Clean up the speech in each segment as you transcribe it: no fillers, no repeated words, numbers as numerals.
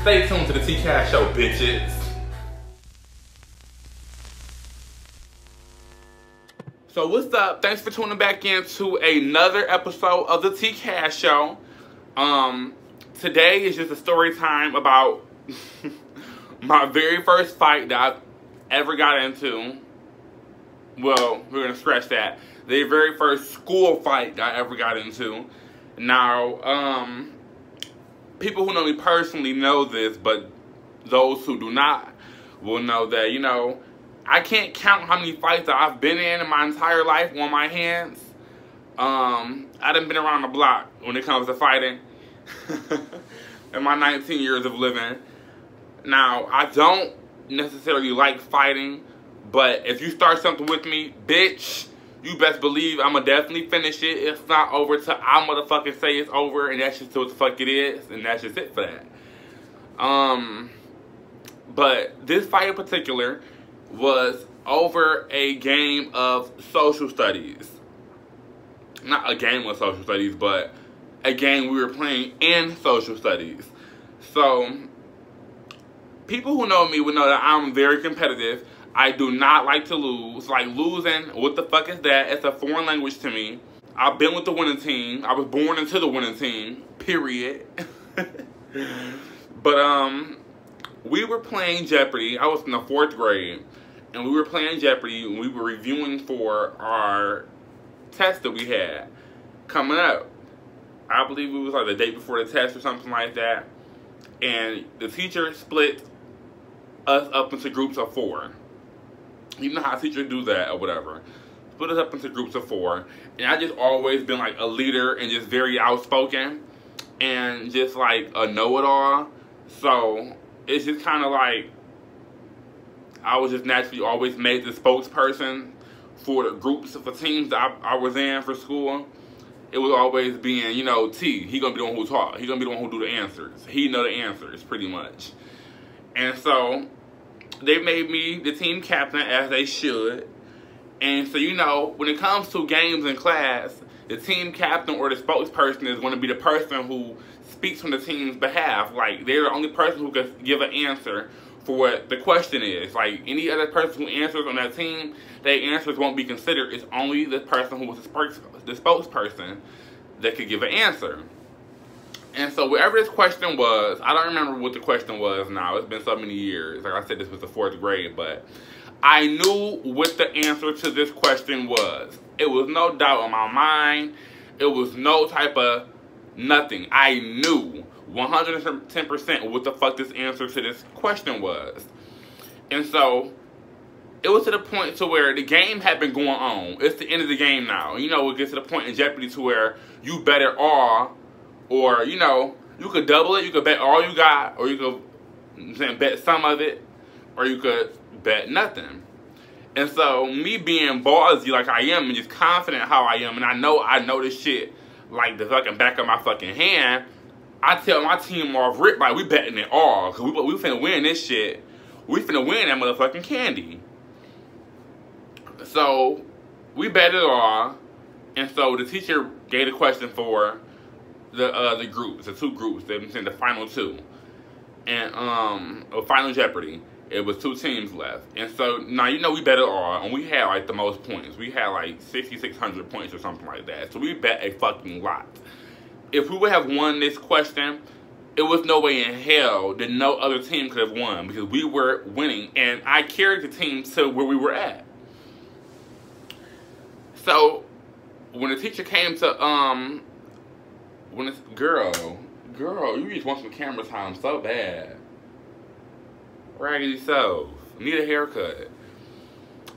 Stay tuned to the T-Cash Show, bitches. So what's up? Thanks for tuning back into another episode of the T-Cash Show. Today is just a story time about my very first fight that I've ever got into. Well, we're going to scratch that. The very first school fight that I ever got into. Now, people who know me personally know this, but those who do not will know that, you know, I can't count how many fights that I've been in my entire life on my hands. I done been around the block when it comes to fighting in my 19 years of living. Now, I don't necessarily like fighting, but if you start something with me, bitch, you best believe I'ma definitely finish it. It's not over till I motherfucking say it's over, and that's just what the fuck it is, and that's just it for that. But this fight in particular was over a game of social studies. Not a game of social studies, but a game we were playing in social studies. So, people who know me would know that I'm very competitive. I do not like to lose. Like, losing, what the fuck is that? It's a foreign language to me. I've been with the winning team. I was born into the winning team, period. But, we were playing Jeopardy. I was in the 4th grade. And we were playing Jeopardy, and we were reviewing for our test that we had coming up. I believe it was like the day before the test or something like that. And the teacher split us up into groups of 4. You know how teachers do that or whatever. Split us up into groups of 4. And I just always been like a leader and just very outspoken. And just like a know-it-all. So it's just kind of like I was just naturally always made the spokesperson for the groups, for teams that I was in for school. It was always being, you know, T. He gonna be the one who talk. He gonna be the one who do the answers. He know the answers, pretty much. And so they made me the team captain, as they should. And so, you know, when it comes to games in class, the team captain or the spokesperson is going to be the person who speaks on the team's behalf. Like, they're the only person who can give an answer for what the question is. Like, any other person who answers on that team, their answers won't be considered. It's only the person who was the spokesperson that could give an answer. And so whatever this question was, I don't remember what the question was now. It's been so many years. Like I said, this was the 4th grade, but I knew what the answer to this question was. It was no doubt in my mind. It was no type of nothing. I knew 110% what the fuck this answer to this question was. And so it was to the point to where the game had been going on. It's the end of the game now. You know, it gets to the point in Jeopardy to where you bet it all, or, you know, you could double it, you could bet all you got, or you could bet some of it, or you could bet nothing. And so me being ballsy like I am and just confident how I am, and I know this shit like the fucking back of my fucking hand, I tell my team off rip, like, we betting it all, because we finna win this shit. We finna win that motherfucking candy. So we bet it all, and so the teacher gave a question for the groups, the 2 groups, they were saying the final 2, and Final Jeopardy. It was 2 teams left, and so now, you know, we bet it all, and we had like the most points. We had like 6,600 points or something like that. So we bet a fucking lot. If we would have won this question, it was no way in hell that no other team could have won, because we were winning, and I carried the team to where we were at. So when the teacher came to when this girl, you just want some camera time so bad. Raggedy self, need a haircut.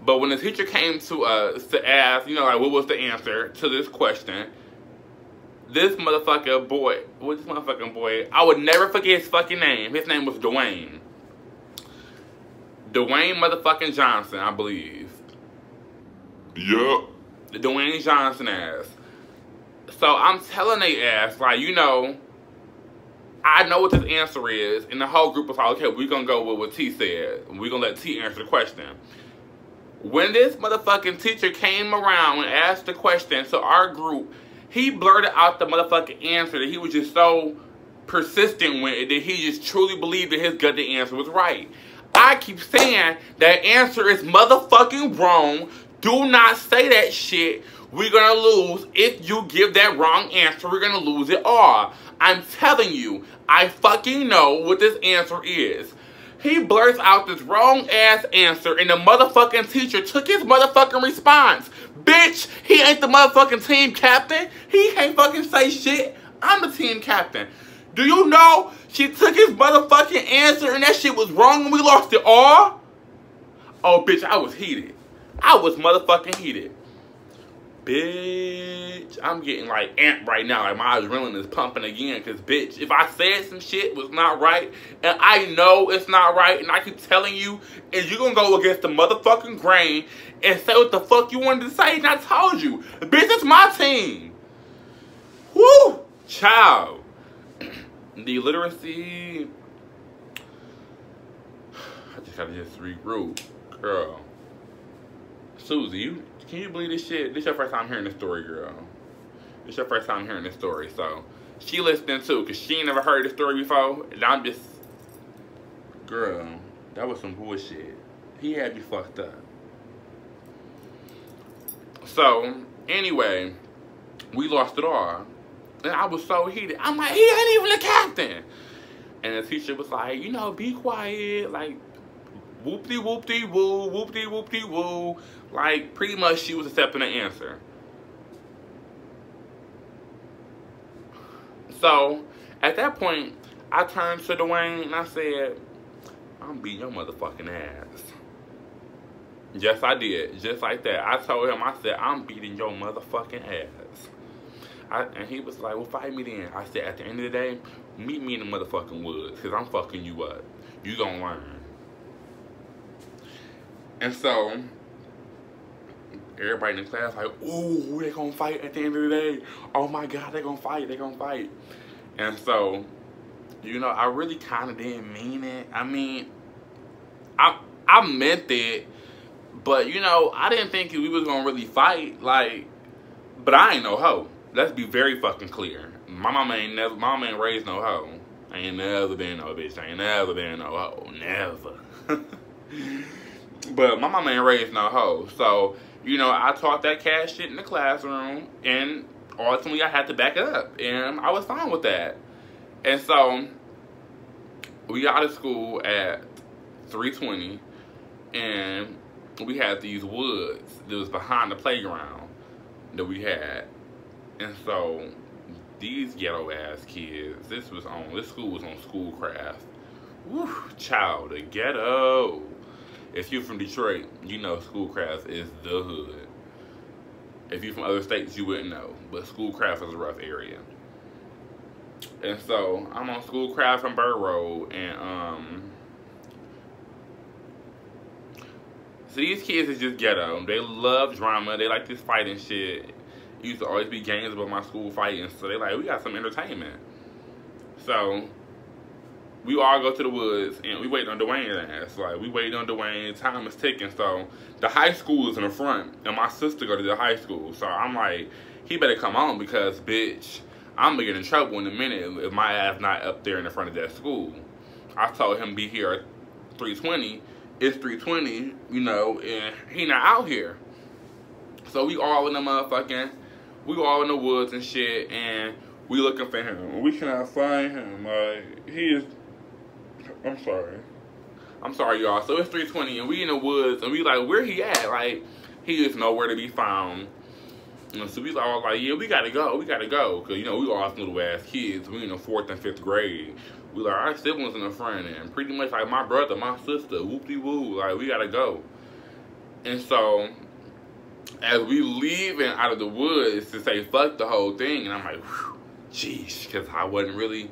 But when the teacher came to us to ask, you know, like, what was the answer to this question, this motherfucking boy, I would never forget his fucking name. His name was Dwayne. Dwayne motherfucking Johnson, I believe. Yup. Dwayne Johnson ass. So I'm telling they ass, like, you know, I know what this answer is, and the whole group was like, okay, we're gonna go with what T said. We're gonna let T answer the question. When this motherfucking teacher came around and asked the question to our group, he blurted out the motherfucking answer that he was just so persistent with it, that he just truly believed that his gut the answer was right. I keep saying that answer is motherfucking wrong. Do not say that shit. We're gonna lose. If you give that wrong answer, we're gonna lose it all. I'm telling you, I fucking know what this answer is. He blurts out this wrong ass answer and the motherfucking teacher took his motherfucking response. Bitch, he ain't the motherfucking team captain. He can't fucking say shit. I'm the team captain. Do you know she took his motherfucking answer and that shit was wrong and we lost it all? Oh, bitch, I was heated. I was motherfucking heated. Bitch, I'm getting like amped right now. Like my adrenaline is pumping again. Because, bitch, if I said some shit was not right and I know it's not right and I keep telling you and you're going to go against the motherfucking grain and say what the fuck you wanted to say and I told you. Bitch, it's my team. Woo! Child. The literacy. I just gotta just regroup. Girl. Susie, can you believe this shit? This your first time hearing this story, girl. This your first time hearing this story, so she listening too, because she ain't never heard this story before, and I'm just... Girl, that was some bullshit. He had me fucked up. So, anyway, we lost it all. And I was so heated. I'm like, he ain't even the captain. And the teacher was like, you know, be quiet. Like, whoop-de-whoop-de-woo, whoop-de-whoop-de-woo. Like, pretty much she was accepting the answer. So, at that point, I turned to Dwayne and I said, I'm beating your motherfucking ass. Yes, I did. Just like that. I told him, I said, I'm beating your motherfucking ass. And he was like, well, fight me then. I said, at the end of the day, meet me in the motherfucking woods, because I'm fucking you up. You gonna learn. And so, everybody in the class like, ooh, they gonna fight at the end of the day. Oh my God, they gonna fight, they gonna fight. And so, you know, I really kind of didn't mean it. I mean, I meant it, but, you know, I didn't think we was gonna really fight, like, but I ain't no hoe. Let's be very fucking clear. My mama ain't raised no hoe. I ain't never been no bitch. I ain't never been no hoe. Never. But my mama ain't raised no hoe. So, you know, I taught that cash shit in the classroom. And ultimately, I had to back it up. And I was fine with that. And so, we got out of school at 3:20. And we had these woods that was behind the playground that we had. And so, these ghetto ass kids, this school was on Schoolcraft. Woo, child, the ghetto. If you're from Detroit, you know Schoolcraft is the hood. If you're from other states, you wouldn't know. But Schoolcraft is a rough area. And so, I'm on Schoolcraft on Bird Road, and so these kids is just ghetto. They love drama. They like this fighting shit. Used to always be games about my school fighting, so they like, we got some entertainment. So, we all go to the woods, and we wait on Dwayne's ass. Like, we wait on Dwayne, time is ticking, so the high school is in the front, and my sister go to the high school. So, I'm like, he better come on, because, bitch, I'm gonna get in trouble in a minute if my ass not up there in the front of that school. I told him be here at 3:20. It's 3:20, you know, and he not out here. So, we all in the motherfucking... We all in the woods and shit, and we looking for him. We cannot find him. Like, he is... I'm sorry, y'all. So it's 3:20, and we in the woods, and we like, where he at? Like, he is nowhere to be found. And so we all like, yeah, we gotta go. Because, you know, we all little ass kids. We in the 4th and 5th grade. We like, our siblings in the front, and pretty much like my brother, my sister, whoop-de-woo. Like, we gotta go. And so... as we leaving out of the woods to say fuck the whole thing, and I'm like, jeez, because I wasn't really,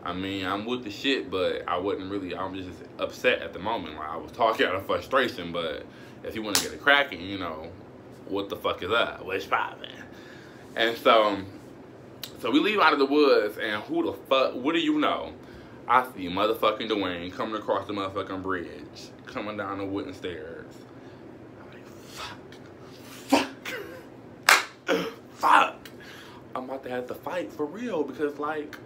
I mean, I'm with the shit, but I wasn't really, I'm just upset at the moment. Like, I was talking out of frustration, but if you want to get it cracking, you know, what the fuck is up? What's poppin'? And so we leave out of the woods, and who the fuck, what do you know? I see motherfucking Dwayne coming across the motherfucking bridge, coming down the wooden stairs. Fuck! I'm about to have to fight for real because, like,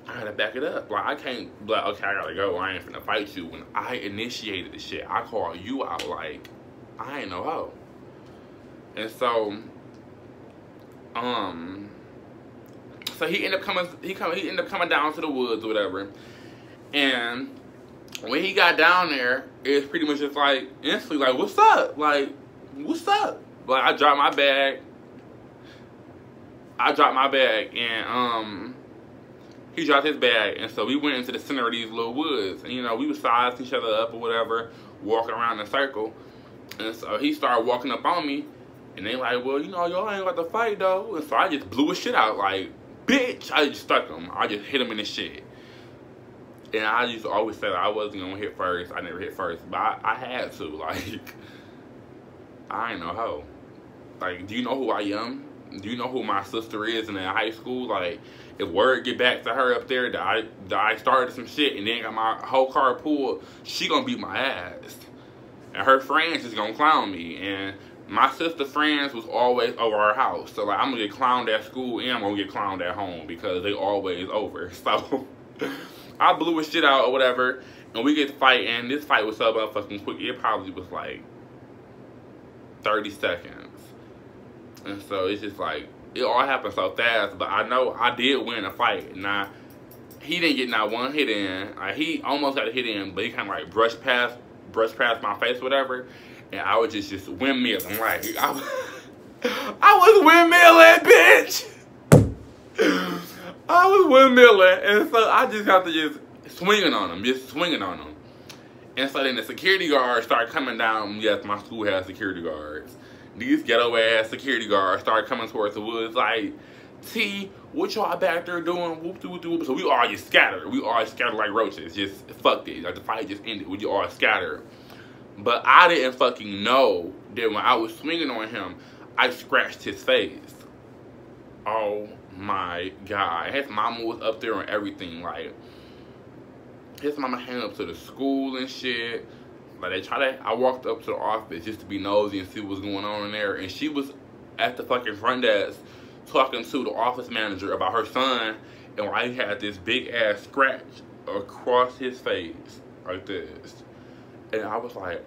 I gotta back it up. Like, I can't be like, okay, I gotta go. I ain't finna fight you. When I initiated the shit, I called you out like, I ain't no hoe. And so, so he ended up coming down to the woods or whatever. And when he got down there, it was pretty much just like, instantly like, what's up? Like, what's up? Like, I dropped my bag. And he dropped his bag, and so we went into the center of these little woods, and you know, we would size each other up or whatever, walking around in a circle. And so he started walking up on me, and they like, well, you know, y'all ain't got to fight though. And so I just blew his shit out, like, bitch. I just stuck him. I just hit him in the shit. And I used to always say that I wasn't gonna hit first. I never hit first, but I had to. Like, I ain't no hoe. Like, do you know who I am? Do you know who my sister is in high school? Like, if word get back to her up there that I started some shit and then got my whole car pulled, she gonna beat my ass. And her friends is gonna clown me. And my sister friends was always over our house. So, like, I'm gonna get clowned at school and I'm gonna get clowned at home because they always over. So, I blew his shit out or whatever. And we get to fight. And this fight was so motherfucking quick. It probably was like 30 seconds. And so it's just like, it all happened so fast, but I know I did win a fight. Now, he didn't get not one hit in. Like, he almost got a hit in, but he kind of like brushed past my face or whatever. And I was just windmilling. Like, I was windmilling, bitch! I was windmilling. And so I just got to just swinging on him. And so then the security guards started coming down. Yes, my school has security guards. These ghetto ass security guards started coming towards the woods like, T, what y'all back there doing? Whoop, whoop, whoop. So we all just scattered. We all scattered like roaches. Just fucked it. Like, the fight just ended. We all scattered. But I didn't fucking know that when I was swinging on him, I scratched his face. Oh my God. His mama was up there and everything. Like, his mama came up to the school and shit. Like, I walked up to the office just to be nosy and see what was going on in there. And she was at the fucking front desk talking to the office manager about her son and why he had this big ass scratch across his face like this. And I was like,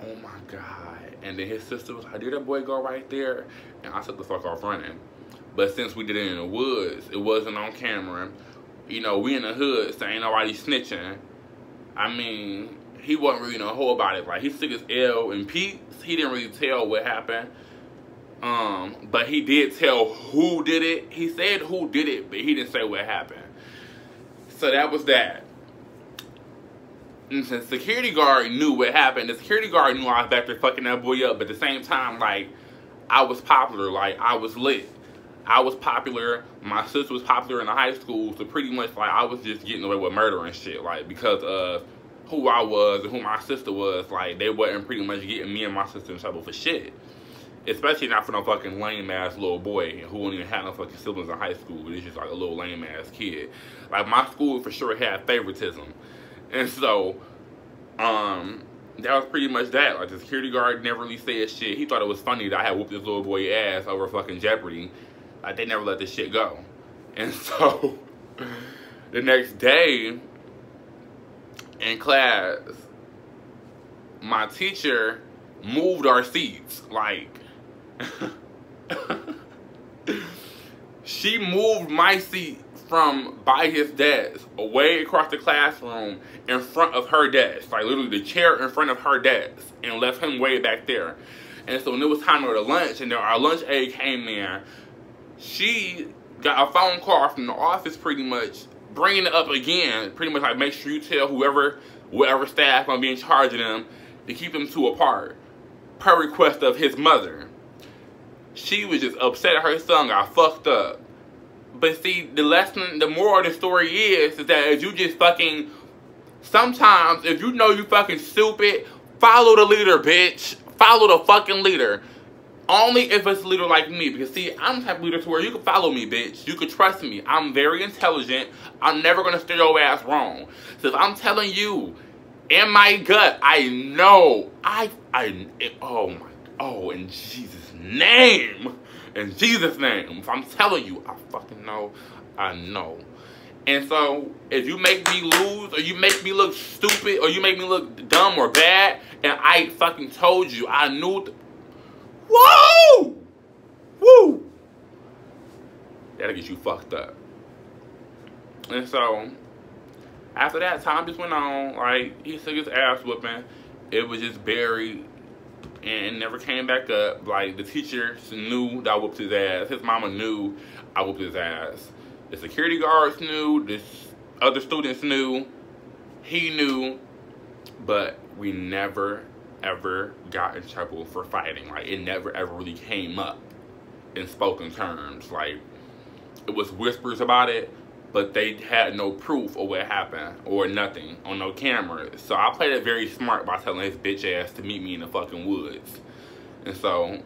oh my God. And then his sister was like, did that boy go right there? And I took the fuck off running. But since we did it in the woods, it wasn't on camera. You know, we in the hood, so ain't nobody snitching. I mean, he wasn't really no hoe about it. Like, he took his L in peace. He didn't really tell what happened. But he did tell who did it. He said who did it, but he didn't say what happened. So that was that. And the security guard knew what happened. The security guard knew I was back there fucking that boy up. But at the same time, like, I was popular. Like, I was lit. I was popular. My sister was popular in the high school. So pretty much, like, I was just getting away with murder and shit. Like, because of who I was and who my sister was, like, they wasn't pretty much getting me and my sister in trouble for shit. Especially not for no fucking lame-ass little boy who wouldn't even have no fucking siblings in high school. He's just like a little lame-ass kid. Like, my school for sure had favoritism. And so, that was pretty much that. Like, the security guard never really said shit. He thought it was funny that I had whooped this little boy's ass over fucking Jeopardy. Like, they never let this shit go. And so, the next day, in class, my teacher moved our seats. Like, she moved my seat from by his desk away across the classroom in front of her desk. Like, literally the chair in front of her desk, and left him way back there. And so when it was time to go to lunch, and then our lunch aide came in, she got a phone call from the office pretty much bringing it up again, pretty much like, make sure you tell whatever staff gonna be in charge of them to keep them two apart, per request of his mother. She was just upset at her son got fucked up. But see, the moral of the story is that if you just fucking, sometimes if you know you fucking stupid, follow the leader, bitch. Follow the fucking leader. Only if it's a leader like me. Because see, I'm the type of leader to where you can follow me, bitch. You can trust me. I'm very intelligent. I'm never going to steer your ass wrong. So if I'm telling you, in my gut, I know. In Jesus' name. In Jesus' name. If I'm telling you, I fucking know. I know. And so, if you make me lose, or you make me look stupid, or you make me look dumb or bad, and I fucking told you, I knew. Whoa! Woo! That'll get you fucked up. And so, after that, time just went on. Like, he took his ass whooping. It was just buried and never came back up. Like, the teachers knew that I whooped his ass. His mama knew I whooped his ass. The security guards knew. The other students knew. He knew. But we never, ever got in trouble for fighting. Like, it never, ever really came up in spoken terms. Like, it was whispers about it, but they had no proof of what happened or nothing on no cameras. So I played it very smart by telling his bitch ass to meet me in the fucking woods. And so,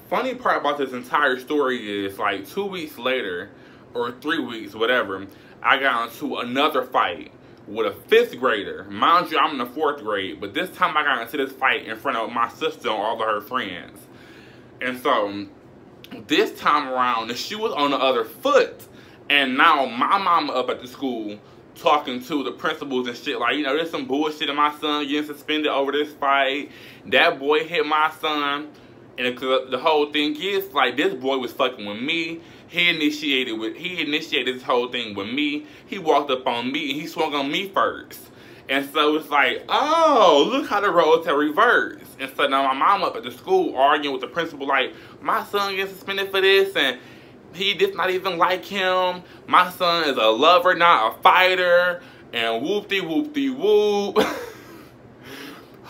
funny part about this entire story is, like, 2 weeks later, or 3 weeks, whatever, I got into another fight with a 5th grader. Mind you, I'm in the 4th grade, but this time I got into this fight in front of my sister and all of her friends. And so, this time around, the shoe was on the other foot. And now my mama up at the school talking to the principals and shit. Like, you know, there's some bullshit in my son getting suspended over this fight. That boy hit my son. And the whole thing is, like, this boy was fucking with me. He initiated this whole thing with me. He walked up on me and he swung on me first. And so it's like, oh, look how the roles have reversed. And so now my mom up at the school arguing with the principal, like, my son gets suspended for this and he does not even like him. My son is a lover, not a fighter. And whoop-de-whoop-de-whoop.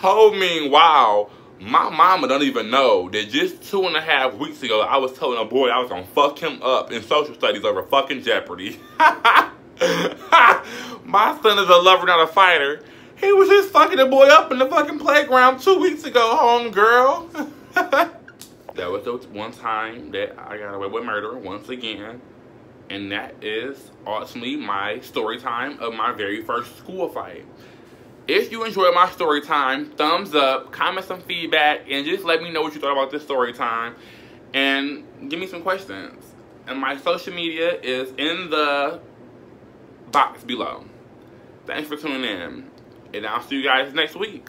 Oh, meanwhile, my mama don't even know that just 2.5 weeks ago, I was telling a boy I was gonna fuck him up in social studies over fucking Jeopardy. My son is a lover, not a fighter. He was just fucking a boy up in the fucking playground 2 weeks ago, homegirl. That was the one time that I got away with murder once again. And that is ultimately my story time of my very first school fight. If you enjoyed my story time, thumbs up, comment some feedback, and just let me know what you thought about this story time. And give me some questions. And my social media is in the box below. Thanks for tuning in. And I'll see you guys next week.